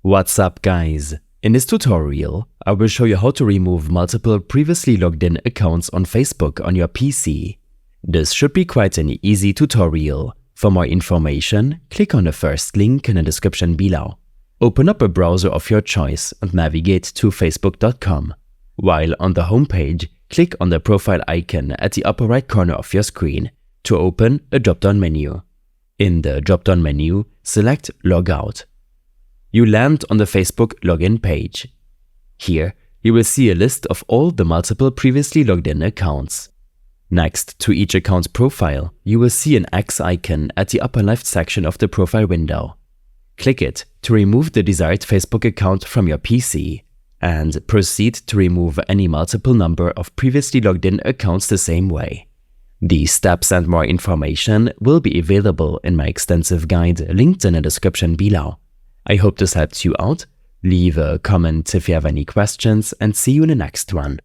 What's up, guys? In this tutorial, I will show you how to remove multiple previously logged in accounts on Facebook on your PC. This should be quite an easy tutorial. For more information, click on the first link in the description below. Open up a browser of your choice and navigate to facebook.com. While on the homepage, click on the profile icon at the upper right corner of your screen to open a drop-down menu. In the drop-down menu, select Logout. You land on the Facebook login page. Here, you will see a list of all the multiple previously logged in accounts. Next to each account's profile, you will see an X icon at the upper left section of the profile window. Click it to remove the desired Facebook account from your PC, and proceed to remove any multiple number of previously logged in accounts the same way. These steps and more information will be available in my extensive guide linked in the description below. I hope this helps you out. Leave a comment if you have any questions, and see you in the next one.